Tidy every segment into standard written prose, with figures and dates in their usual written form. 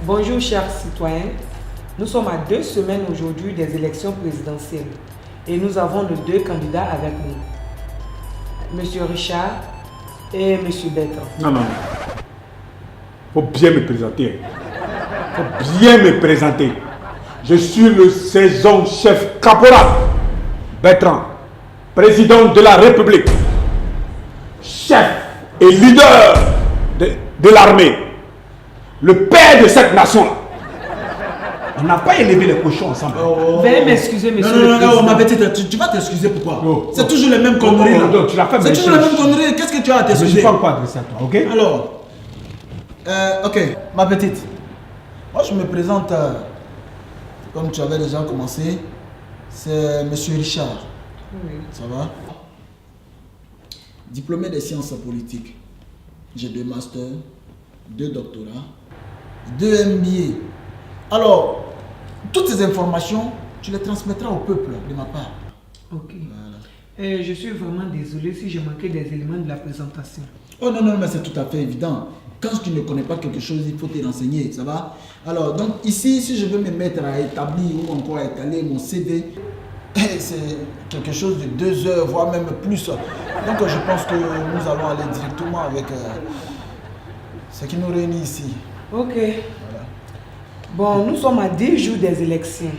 Bonjour chers citoyens, nous sommes à 2 semaines aujourd'hui des élections présidentielles et nous avons nos 2 candidats avec nous, Monsieur Richard et Monsieur Bertrand. Non. Faut bien me présenter. Faut bien me présenter. Je suis le saison chef caporal Bertrand, président de la République, chef et leader de l'armée, le père de cette nation-là. On n'a pas élevé les cochons ensemble. Veuillez m'excuser, monsieur. Non, ma petite, tu vas t'excuser pourquoi? C'est toujours les mêmes conneries. C'est toujours les mêmes conneries. Qu'est-ce que tu as à t'excuser? Je ne suis pas encore adressé à toi, ok? Alors, ok, ma petite. Moi, je me présente, comme tu avais déjà commencé, c'est Monsieur Richard. Oui. Ça va? Diplômé des sciences politiques. J'ai 2 masters, 2 doctorats, 2 MBA. Alors, toutes ces informations, tu les transmettras au peuple de ma part. Ok. Voilà. Je suis vraiment désolé si j'ai manqué des éléments de la présentation. Oh non, mais c'est tout à fait évident. Quand tu ne connais pas quelque chose, il faut te renseigner, ça va? Alors, donc ici, si je veux me mettre à établir ou encore à étaler mon CV, c'est quelque chose de 2 heures, voire même plus. Donc, je pense que nous allons aller directement avec ce qui nous réunit ici. Ok. Voilà. Bon, nous sommes à 10 jours des élections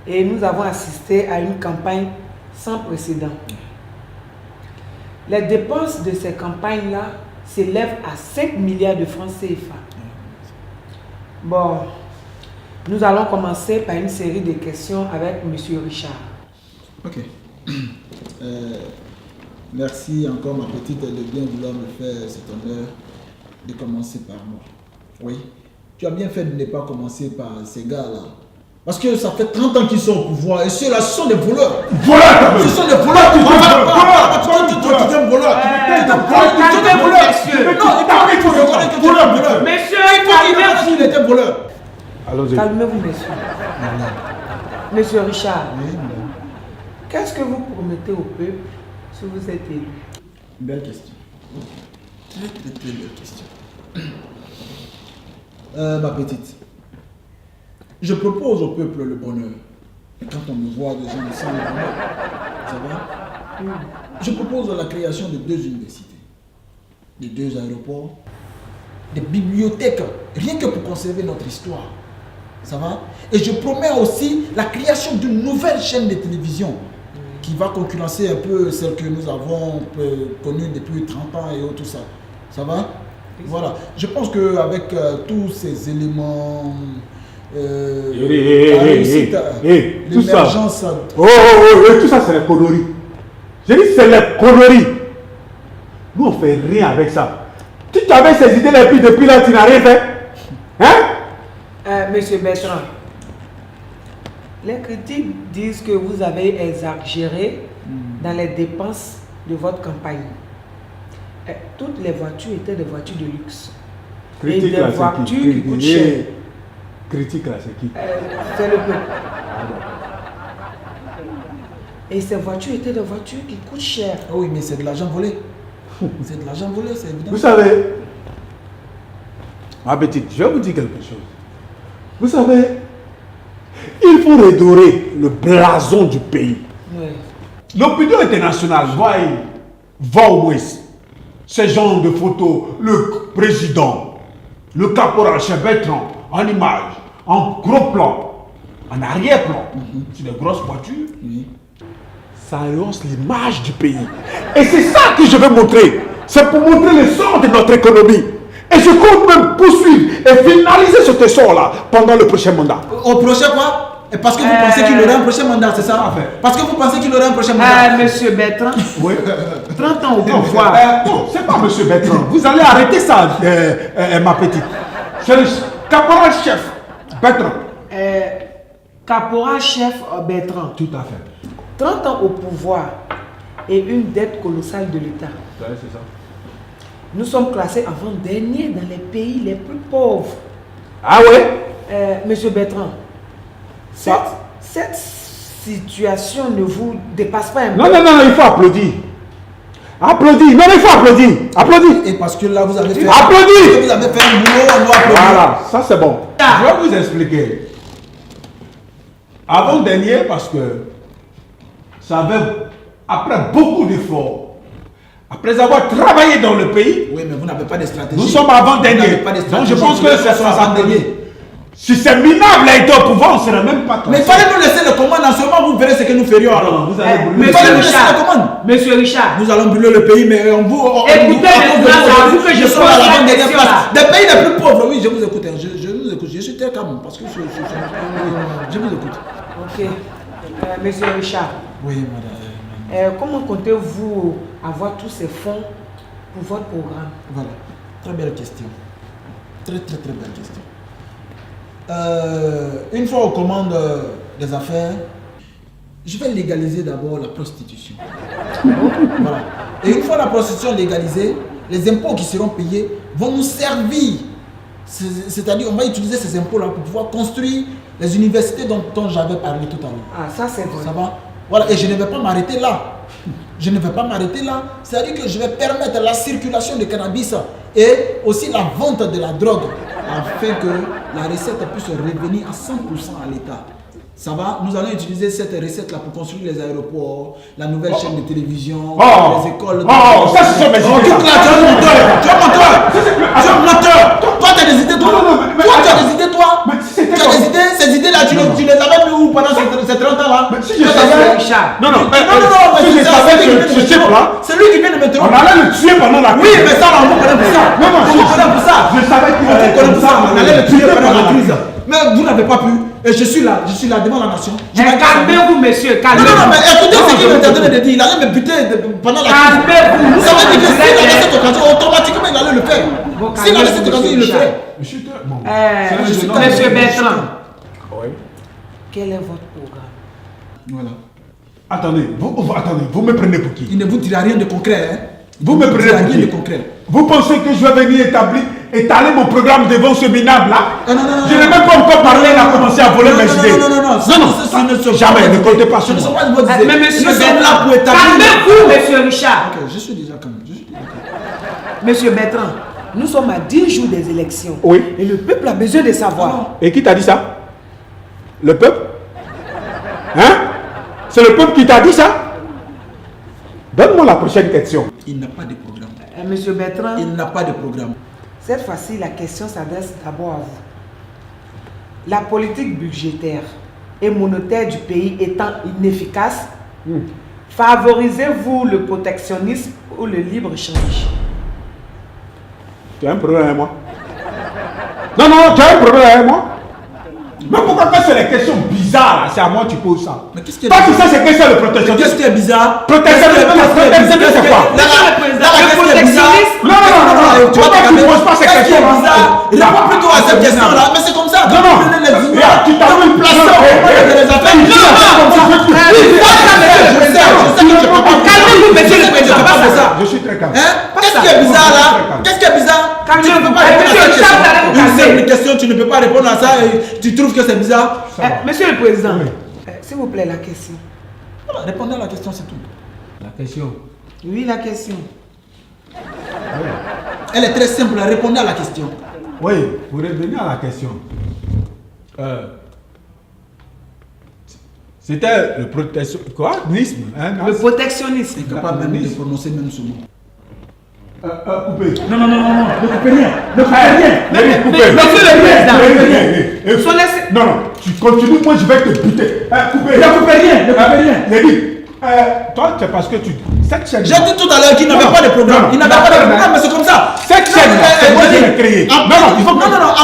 et nous avons assisté à une campagne sans précédent. Les dépenses de ces campagnes-là s'élèvent à 5 milliards de francs CFA. Bon, nous allons commencer par une série de questions avec M. Richard. Ok. Merci encore ma petite de bien vouloir me faire cet honneur de commencer par moi. Oui. Tu as bien fait de ne pas commencer par ces gars-là. Parce que ça fait 30 ans qu'ils sont au pouvoir et ceux-là, ce sont des voleurs. Voleurs! Ce sont des voleurs! Tu es un voleur! Allons-y. Calmez-vous, monsieur. Monsieur Richard, Oui, qu'est-ce que vous promettez au peuple si vous êtes élu? belle question. Très belle question. Ma petite, je propose au peuple le bonheur. Et quand on me voit, les gens me sentent le bonheur. Ça va? Je propose la création de 2 universités, de 2 aéroports, des bibliothèques, rien que pour conserver notre histoire. Ça va? Et je promets aussi la création d'une nouvelle chaîne de télévision qui va concurrencer un peu celle que nous avons connue depuis 30 ans et tout ça. Ça va? Voilà. Je pense qu'avec tous ces éléments, l'émergence... Tout ça c'est les conneries. J'ai dit c'est les conneries. Nous on fait rien avec ça. Tu avais ces idées là depuis là tu n'as rien fait. Hein? Monsieur Bertrand, les critiques disent que vous avez exagéré dans les dépenses de votre campagne. Toutes les voitures étaient des voitures de luxe. Critique et des là, voitures c'est qui? qui coûtent cher. Critique là c'est qui? C'est le peuple. Et ces voitures étaient des voitures qui coûtent cher. Ah oui, mais c'est de l'argent volé. C'est de l'argent volé, c'est évident. Vous savez, ma petite, je vais vous dire quelque chose. Vous savez, il faut redorer le blason du pays. Oui. L'opinion internationale voit au moins ces genres de photos, le président, le caporal chef Bertrand, en image, en gros plan, en arrière-plan, sur des grosses voitures. Oui. Ça rehausse l'image du pays. Et c'est ça que je veux montrer. C'est pour montrer l'essor de notre économie. Et je compte même poursuivre et finaliser cet essor-là pendant le prochain mandat. Au prochain quoi? Et parce que vous pensez qu'il aurait un prochain mandat, c'est ça? Parce que vous pensez qu'il aurait un prochain mandat? Monsieur Bertrand, Oui. 30 ans au pouvoir. Non, c'est pas monsieur Bertrand. Vous allez arrêter ça, ma petite. C'est le caporal chef Bertrand. Caporal chef Bertrand, Tout à fait. 30 ans au pouvoir et une dette colossale de l'État. C'est ça. Nous sommes classés avant-dernier dans les pays les plus pauvres. Ah ouais? Monsieur Bertrand, cette situation ne vous dépasse pas un peu? Non, il faut applaudir. Applaudis. Non, il faut applaudir. Applaudis. Et parce que là, vous avez fait... Applaudis. Vous avez fait un boulot, on doit applaudir. Voilà, ça c'est bon. Je vais vous expliquer. Avant-dernier, parce que ça avait, après beaucoup d'efforts, après avoir travaillé dans le pays, Oui, mais vous n'avez pas de stratégie. nous sommes avant-dernier. Donc je pense que c'est avant-dernier. Si c'est minable à être au pouvoir, on ne serait même pas. Mais il fallait nous laisser le commande, en ce moment vous verrez ce que nous ferions alors. Vous allez Mais il fallait nous laisser le commande. Monsieur Richard, Nous allons brûler le pays, mais on vous... écoutez, maintenant, vous que je pose la question là. Des pays les plus pauvres, oui, je vous écoute. Je vous écoute. Je suis très calme parce que je vous écoute. Ok. Monsieur Richard, Oui, madame. comment comptez-vous avoir tous ces fonds pour votre programme? Voilà. Très belle question. Très belle question. Une fois aux commandes des affaires, je vais légaliser d'abord la prostitution. Voilà. Et une fois la prostitution légalisée, les impôts qui seront payés vont nous servir. C'est-à-dire, on va utiliser ces impôts-là pour pouvoir construire les universités dont j'avais parlé tout à l'heure. Ah, ça c'est vrai. Ça va? Voilà, et je ne vais pas m'arrêter là. Je ne vais pas m'arrêter là. C'est-à-dire que je vais permettre la circulation de cannabis et aussi la vente de la drogue afin que la recette puisse revenir à 100% à l'État. Ça va? Nous allons utiliser cette recette-là pour construire les aéroports, la nouvelle chaîne de télévision, les écoles. Ça c'est mes idées. Tu es un menteur! Tu es un menteur! Toi, tu as des idées, toi! Toi, tu as des idées, toi! Tu as des idées, ces idées-là, tu les avais mis où pendant ces 30 ans-là? Si je savais... Richard. Non, si je savais que ce type-là, c'est lui qui vient de me on allait le tuer pendant la crise. Oui, mais ça, on vous connaît pour ça. Non, on vous connaît pour ça. Je savais qu'il allait comme ça. On allait le tuer pendant la crise. crise. Mais vous n'avez pas pu. Et je suis là devant la nation. Calmez-vous, monsieur, calmez-vous. Non, mais écoutez ce qu'il était en train de dire. Il allait me buter pendant la crise. Calmez-vous. Ça veut dire que s'il avait cette occasion, automatiquement il allait le faire. S'il avait cette occasion, il le ferait. Monsieur Bertrand, quel est votre programme? Voilà. Attendez, vous me prenez pour qui? Il ne vous dira rien de concret. Hein? Vous me prenez pour rien qui? de concret. Vous pensez que je vais venir étaler mon programme devant ce minable là? Non. Je n'ai même pas encore parlé, il a commencé à voler mes idées. Non. Jamais, ne comptez pas sur Ce ne sont moi. pas de votre idée. Mais monsieur Nous sommes là Bertrand, pour établir. calmez-vous, monsieur Richard. Ok, je suis déjà calme. Monsieur Bertrand, nous sommes à 10 jours des élections. Oui. Et le peuple a besoin de savoir. Et qui t'a dit ça? Le peuple? Hein? C'est le peuple qui t'a dit ça? Donne-moi la prochaine question. Il n'a pas de programme. Monsieur Bertrand, Il n'a pas de programme. cette fois-ci, la question s'adresse d'abord à vous. La politique budgétaire et monétaire du pays étant inefficace, favorisez-vous le protectionnisme ou le libre-échange? Tu as un problème avec moi? Non, tu as un problème avec moi? Mais pourquoi quand c'est les questions bizarres, c'est à moi que tu poses ça? Mais qu'est-ce qui est Toi, tu bizarre? sais ce que c'est le protectionnisme? Qu'est-ce qui est bizarre? Protectionnisme, c'est quoi? Le protectionnisme. Non, pourquoi tu ne poses pas ces questions? Réponds plutôt à cette question-là. Mais c'est comme ça. Non. Tu t'as mis une place. Calmez-vous, monsieur le président. Je suis très calme. Qu'est-ce qui est bizarre là? Qu'est-ce qui est bizarre? Tu ne peux pas répondre à cette question. Une simple question, tu ne peux pas répondre à ça et tu trouves que c'est bizarre? Monsieur le président, s'il vous plaît, la question. Répondez à la question, c'est tout. La question. Oui, la question. Elle est très simple, répondez à la question. Oui, pour revenir à la question. C'était le protectionnisme. Quoi? Le protectionnisme. Incapable même de prononcer même ce mot. Coupé. Non, ne coupez rien. Ne coupez rien. Monsieur le président. Non, tu continues, moi je vais te buter. Coupé. Ne coupez rien. Lady, toi, c'est parce que tu... Cette chaîne... J'ai dit tout à l'heure qu'il n'avait pas de programme. Il n'avait pas de programme, mais c'est comme ça. Cette chaîne-là, c'est moi qui l'ai créée. Non, en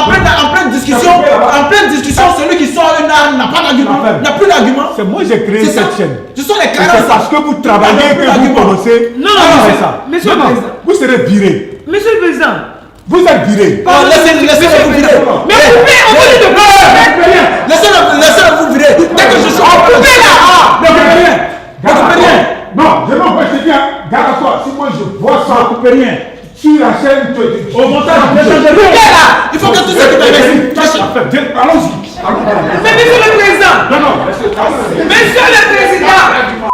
pleine discussion, celui qui sort une arme n'a pas d'argument, n'a plus d'argument. C'est moi qui j'ai créé cette chaîne. Ce sont les C'est carences. parce que vous travaillez que vous commencez. Non, c'est ça. monsieur le président. Vous serez viré. Monsieur le président. Vous êtes viré. Laissez-le vous virer. Mais coupez, on vous dit de couper. Laissez-le vous virer. Dès que je suis coupé là. Ne coupez rien. Non, je m'en vais te dire, garde-toi. Si moi je vois ça, Ne coupez rien. sur la chaîne, Au montage, il faut que tout ce qui Allons-y. Mais monsieur le président. Non. Monsieur le président.